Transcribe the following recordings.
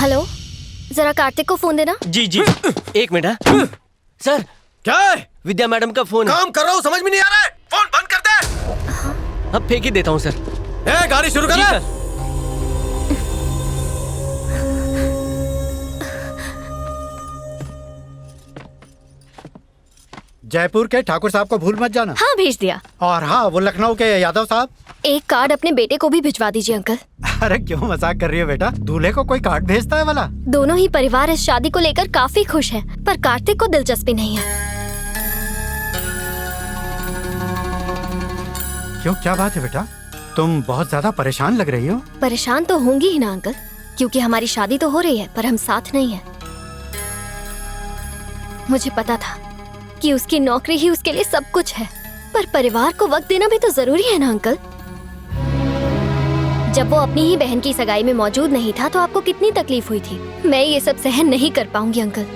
Hello, जरा कार्तिक को phone देना। जी जी, एक मिनट। सर, क्या है? विद्या मैडम का फोन है। काम कर रहा हूँ, समझ में नहीं आ रहा है। फोन बंद कर दे। अब फेंक ही देता हूँ सर। गाड़ी शुरू कर। जी सर। जयपुर के ठाकुर साहब को भूल मत जाना। हाँ, भेज दिया। और हाँ, वो लखनऊ के यादव साहब। एक कार्ड अपने बेटे को भी भिजवा दीजिए अंकल। अरे क्यों मजाक कर रही हो बेटा? दूल्हे को कोई कार्ड भेजता है वाला? दोनों ही परिवार इस शादी को लेकर काफी खुश हैं, पर कार्तिक को दिलचस्पी नहीं है। क्यों, क्या बात है बेटा? तुम बहुत ज्यादा परेशान लग रही हो। परेशान तो होंगी ही ना अंकल, क्योंकि हमारी शादी तो हो रही है पर हम साथ नहीं है। मुझे पता था कि उसकी नौकरी ही उसके लिए सब कुछ है, पर परिवार को वक्त देना भी तो जरूरी है ना अंकल। जब वो अपनी ही बहन की सगाई में मौजूद नहीं था तो आपको कितनी तकलीफ हुई थी। मैं ये सब सहन नहीं कर पाऊंगी अंकल,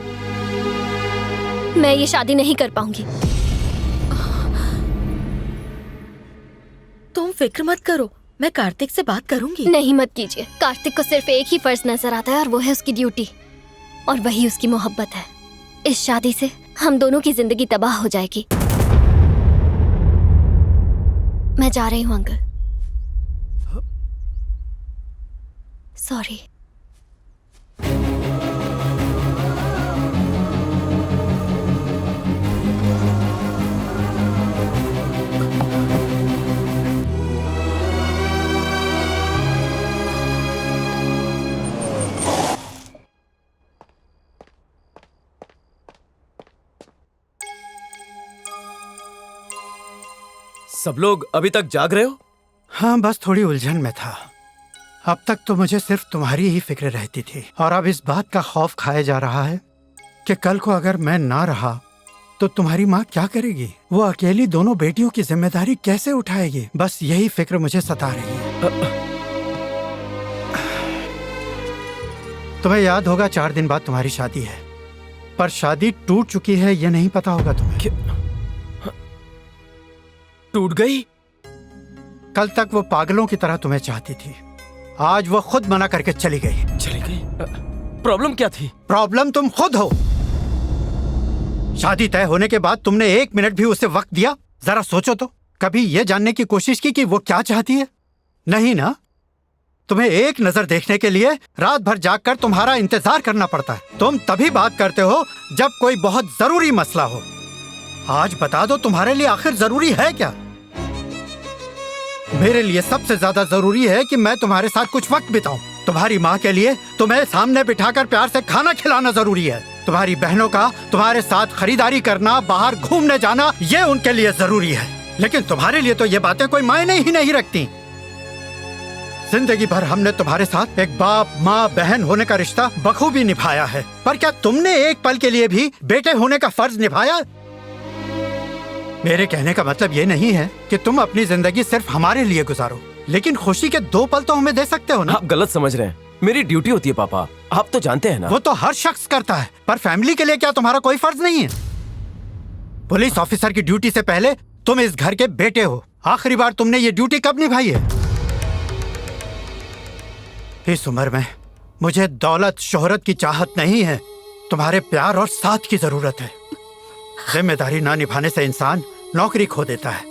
मैं ये शादी नहीं कर पाऊंगी। तुम फिक्र मत करो, मैं कार्तिक से बात करूंगी। नहीं, मत कीजिए। कार्तिक को सिर्फ एक ही फर्ज नजर आता है और वो है उसकी ड्यूटी, और वही उसकी मोहब्बत है। इस शादी से हम दोनों की जिंदगी तबाह हो जाएगी। मैं जा रही हूँ अंकल। सॉरी। सब लोग अभी तक जाग रहे हो? हाँ, बस थोड़ी उलझन में था। अब तक तो मुझे सिर्फ तुम्हारी ही फिक्र रहती थी, और अब इस बात का खौफ खाया जा रहा है कि कल को अगर मैं ना रहा तो तुम्हारी माँ क्या करेगी? वो अकेली दोनों बेटियों की जिम्मेदारी कैसे उठाएगी? बस यही फिक्र मुझे सता रही है। तुम्हें याद होगा 4 दिन बाद तुम्हारी शादी है, पर शादी टूट चुकी है ये नहीं पता होगा तुम्हें। टूट गई? कल तक वो पागलों की तरह तुम्हें चाहती थी, आज वो खुद मना करके चली गई। चली गई? प्रॉब्लम क्या थी? प्रॉब्लम तुम खुद हो। शादी तय होने के बाद तुमने 1 मिनट भी उसे वक्त दिया? जरा सोचो तो, कभी ये जानने की कोशिश की कि वो क्या चाहती है? नहीं ना। तुम्हें एक नजर देखने के लिए रात भर जागकर तुम्हारा इंतजार करना पड़ता है। तुम तभी बात करते हो जब कोई बहुत जरूरी मसला हो। आज बता दो, तुम्हारे लिए आखिर जरूरी है क्या? मेरे लिए सबसे ज्यादा जरूरी है कि मैं तुम्हारे साथ कुछ वक्त बिताऊं। तुम्हारी माँ के लिए तुम्हें सामने बिठाकर प्यार से खाना खिलाना जरूरी है। तुम्हारी बहनों का तुम्हारे साथ खरीदारी करना, बाहर घूमने जाना, ये उनके लिए जरूरी है। लेकिन तुम्हारे लिए तो ये बातें कोई मायने ही नहीं रखती। जिंदगी भर हमने तुम्हारे साथ एक बाप माँ बहन होने का रिश्ता बखूबी निभाया है, पर क्या तुमने एक पल के लिए भी बेटे होने का फर्ज निभाया? मेरे कहने का मतलब ये नहीं है कि तुम अपनी जिंदगी सिर्फ हमारे लिए गुजारो, लेकिन खुशी के 2 पल तो हमें दे सकते हो ना। आप गलत समझ रहे हैं, मेरी ड्यूटी होती है पापा, आप तो जानते हैं ना। वो तो हर शख्स करता है, पर फैमिली के लिए क्या तुम्हारा कोई फर्ज नहीं है? पुलिस ऑफिसर की ड्यूटी से पहले तुम इस घर के बेटे हो। आखिरी बार तुमने ये ड्यूटी कब निभाई है? इस उम्र में मुझे दौलत शोहरत की चाहत नहीं है, तुम्हारे प्यार और साथ की जरूरत है। जिम्मेदारी ना निभाने से इंसान नौकरी खो देता है,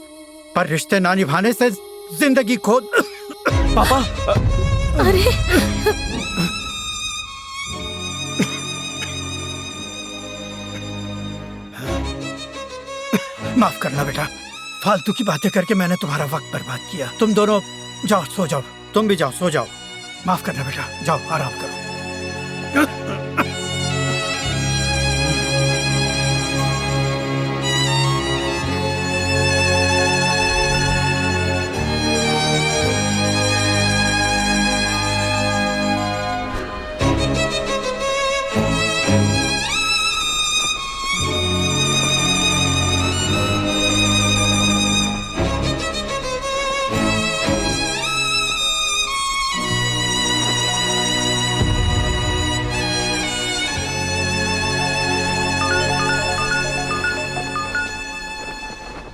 पर रिश्ते ना निभाने से जिंदगी खो। पापा, अरे माफ करना बेटा, फालतू की बातें करके मैंने तुम्हारा वक्त बर्बाद किया। तुम दोनों जाओ, सो जाओ। तुम भी जाओ, सो जाओ। माफ करना बेटा, जाओ आराम करो।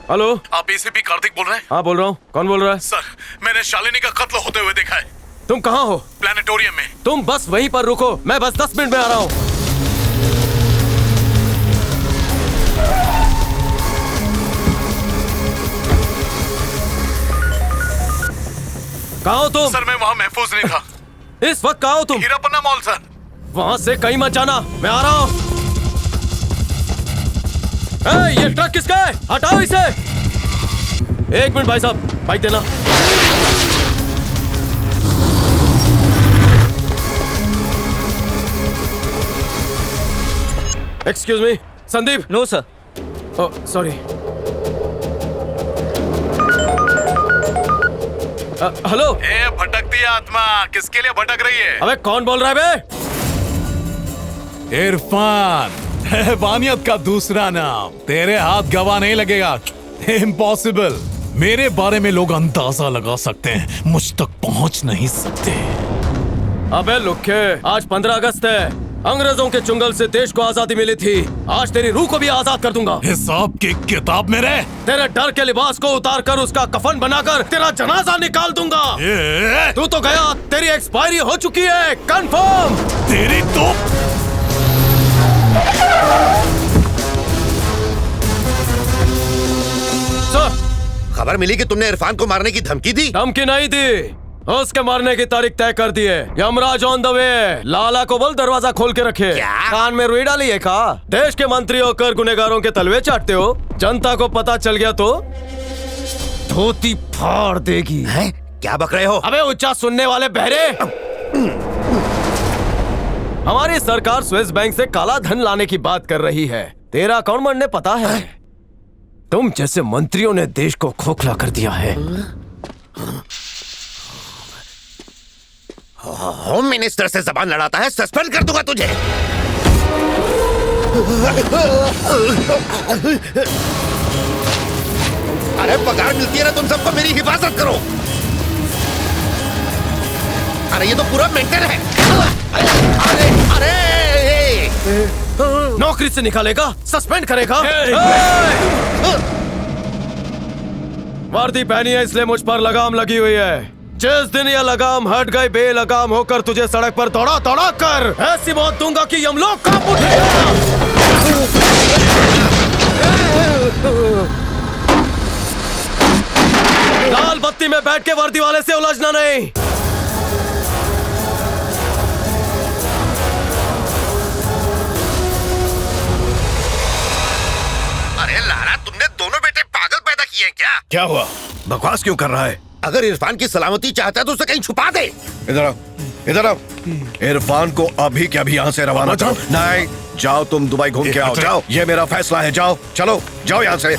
हेलो, आप एसीपी कार्तिक बोल रहे हैं? हाँ बोल रहा हूँ। कौन बोल रहा है? सर, मैंने शालिनी का कत्ल होते हुए देखा है। तुम कहाँ हो? प्लानिटोरियम में। तुम बस वहीं पर रुको, मैं बस 10 मिनट में आ रहा हूँ। कहाँ हो तुम? सर मैं वहाँ महफूज नहीं था। इस वक्त कहाँ हो तुम? हीरापन्ना मॉल सर। वहां से कहीं मत जाना, मैं आ रहा हूँ। ये ट्रक किसका है? हटाओ इसे। 1 मिनट भाई साहब, बाइक देना। Excuse me, Sandeep. No sir. Sorry. Hello. ए भटकती आत्मा किसके लिए भटक रही है? अबे कौन बोल रहा है बे? इरफान, हैवानियत का दूसरा नाम। तेरे हाथ गवाह नहीं लगेगा। इम्पॉसिबल। मेरे बारे में लोग अंदाजा लगा सकते हैं, मुझ तक पहुंच नहीं सकते। अबे लुक्के, आज 15 अगस्त है। अंग्रेजों के चुंगल से देश को आजादी मिली थी। आज तेरी रूह को भी आजाद कर दूंगा। हिसाब की किताब में रह। तेरे डर के लिबास को उतार कर उसका कफन बनाकर तेरा जनाजा निकाल दूंगा। तू तो गया, तेरी एक्सपायरी हो चुकी है, कंफर्म। तेरी तो सर, खबर मिली कि तुमने इरफान को मारने की धमकी दी। धमकी नहीं दी, उसके मारने की तारीख तय कर दी है। Yamraj on the way. लाला को बोल दरवाजा खोल के रखे। क्या? कान में रुई डाली है का? देश के मंत्री होकर गुनेगारों के तलवे चाटते हो। जनता को पता चल गया तो धोती फाड़ देगी। हैं? क्या बक रहे हो? अबे ऊंचा सुनने वाले बहरे। हमारी सरकार स्विस बैंक से काला धन लाने की बात कर रही है। तेरा अकाउंट बनने पता है? तुम जैसे मंत्रियों ने देश को खोखला कर दिया है। होम मिनिस्टर से जबान लड़ाता है, सस्पेंड कर दूंगा तुझे। अरे पगार मिलती है ना तुम सबको, मेरी हिफाजत करो। अरे ये तो पूरा मेंटल है। अरे अरे नौकरी से निकालेगा, सस्पेंड करेगा। वर्दी पहनी है इसलिए मुझ पर लगाम लगी हुई है। जिस दिन ये लगाम हट गई, बेलगाम होकर तुझे सड़क पर दौड़ा दौड़ा कर ऐसी मौत दूंगा कि यमलोक कांप उठेगा। लाल बत्ती में बैठ के वर्दी वाले से उलझना नहीं। अरे लाला, तुमने दोनों बेटे पागल पैदा किए हैं क्या? क्या हुआ? बकवास क्यों कर रहा है? अगर इरफान की सलामती चाहता है तो उसे कहीं छुपा दे। इधर आओ, इधर आओ। इरफान को अभी के अभी यहाँ से रवाना करो। नहीं, जाओ तुम दुबई घूम के आओ। जाओ, ये मेरा फैसला है। जाओ, चलो, जाओ यहाँ से।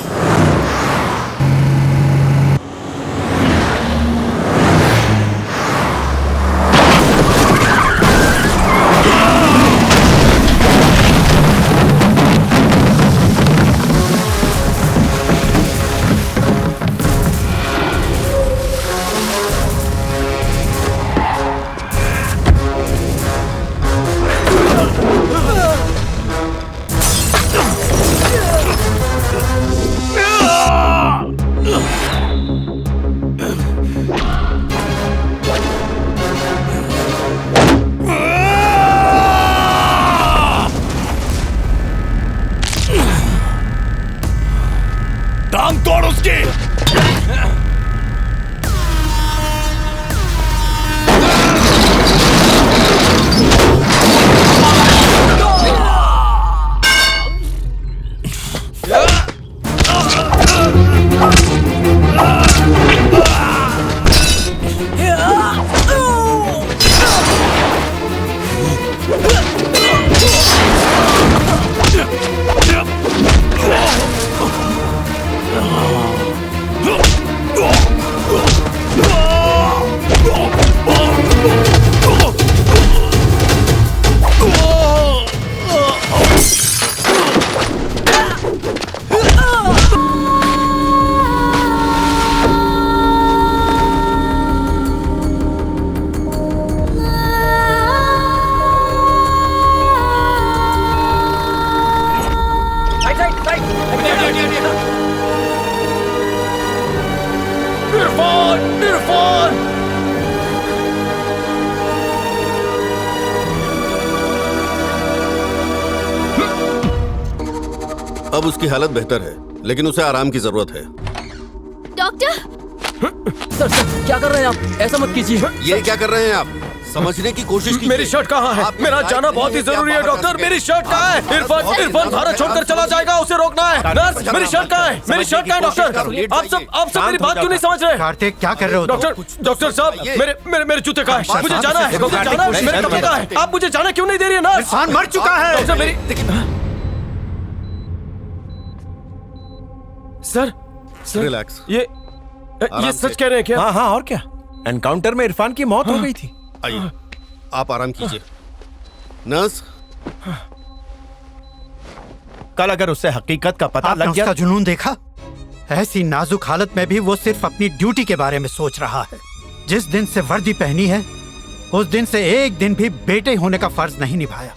अब उसकी हालत बेहतर है, लेकिन उसे आराम की जरूरत है। डॉक्टर, सर सर क्या कर रहे हैं आप? ऐसा मत कीजिए। ये क्या कर रहे हैं आप? समझने की कोशिश कीजिए। मेरी शर्ट कहाँ है? मेरा जाना बहुत ही जरूरी है डॉक्टर। मेरी शर्ट कहाँ है? इरफान भारत छोड़कर चला जाएगा, उसे रोकना है। नर्स, मेरी शर्ट कहाँ है? मेरी शर्ट कहाँ है डॉक्टर? आप सब मेरी बात क्यों नहीं समझ रहे? कार्तिक क्या कर रहे हो? डॉक्टर साहब, मेरे जूते कहाँ है? मुझे जाना है, मुझे जाना है, मेरे कपड़े कहाँ है? आप मुझे जाना क्यों नहीं दे रही है नर्स? इरफान मर चुका है। डॉक्टर मेरी सर रिलैक्स। ये सच कह रहे हैं क्या? हाँ हाँ, और क्या, एनकाउंटर में इरफान की मौत हो गई थी। आइए, आप आराम कीजिए। नर्स, कल अगर उससे हकीकत का पता आपने लग उसका गया। जुनून देखा? ऐसी नाजुक हालत में भी वो सिर्फ अपनी ड्यूटी के बारे में सोच रहा है। जिस दिन से वर्दी पहनी है उस दिन से एक दिन भी बेटे होने का फर्ज नहीं निभाया।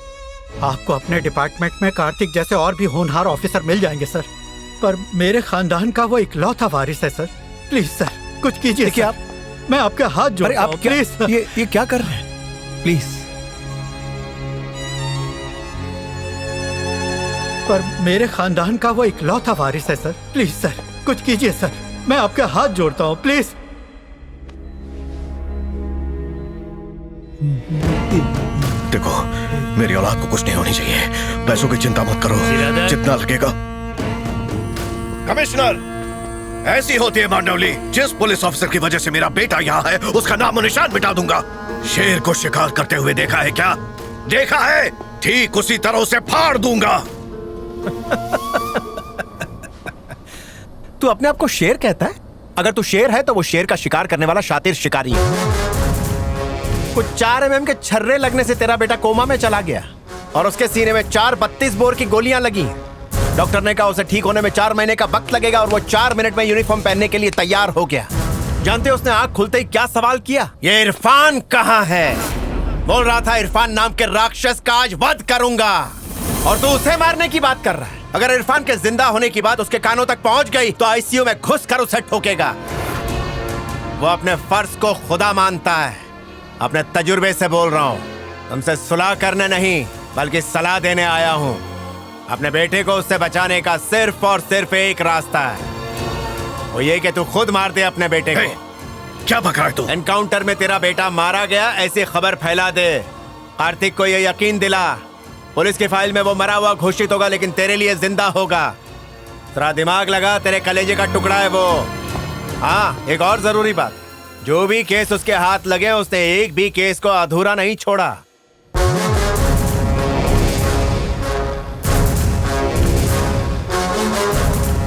आपको अपने डिपार्टमेंट में कार्तिक जैसे और भी होनहार ऑफिसर मिल जाएंगे सर, पर मेरे खानदान का वो इकलौता वारिस है सर। प्लीज सर कुछ कीजिए। देखिए आप, मैं आपके हाथ जोड़ता हूं, प्लीज सर। ये क्या कर रहे हैं? प्लीज। पर मेरे खानदान का वो इकलौता वारिस है सर। प्लीज सर कुछ कीजिए सर, मैं आपके हाथ जोड़ता हूँ, प्लीज। देखो, मेरी औलाद को कुछ नहीं होनी चाहिए। पैसों की चिंता मत करो, जितना लगेगा। कमिश्नर, ऐसी होती है मांडवली। जिस पुलिस ऑफिसर की वजह से मेरा बेटा यहाँ है, उसका नाम और निशान मिटा दूंगा। शेर को शिकार करते हुए देखा है क्या? देखा है? ठीक उसी तरह उसे फाड़ दूंगा। तू अपने आप को शेर कहता है? अगर तू शेर है तो वो शेर का शिकार करने वाला शातिर शिकारी है। कुछ 4 mm के छर्रे लगने से तेरा बेटा कोमा में चला गया और उसके सीने में 4 32 बोर की गोलियां लगी। डॉक्टर ने कहा उसे ठीक होने में 4 महीने का वक्त लगेगा और वो 4 मिनट में यूनिफॉर्म पहनने के लिए तैयार हो गया। जानते उसने आंख खुलते ही क्या सवाल किया? ये इरफान कहाँ है? बोल रहा था इरफान नाम के राक्षस का आज वध करूंगा, और तू उसे मारने की बात कर रहा है। अगर इरफान के जिंदा होने की बात उसके कानों तक पहुंच गई तो आईसीयू में घुस कर उसे ठोकेगा। वो अपने फर्ज को खुदा मानता है। अपने तजुर्बे से बोल रहा हूँ, तुमसे सुलह करने नहीं बल्कि सलाह देने आया हूँ। अपने बेटे को उससे बचाने का सिर्फ और सिर्फ एक रास्ता है, वो ये कि तू खुद मार दे अपने बेटे को। क्या बक रहा है तू? एनकाउंटर में तेरा बेटा मारा गया ऐसी खबर फैला दे। कार्तिक को ये यकीन दिला, पुलिस की फाइल में वो मरा हुआ घोषित होगा लेकिन तेरे लिए जिंदा होगा। तेरा दिमाग लगा, तेरे कलेजे का टुकड़ा है वो। हाँ, एक और जरूरी बात, जो भी केस उसके हाथ लगे उसने एक भी केस को अधूरा नहीं छोड़ा।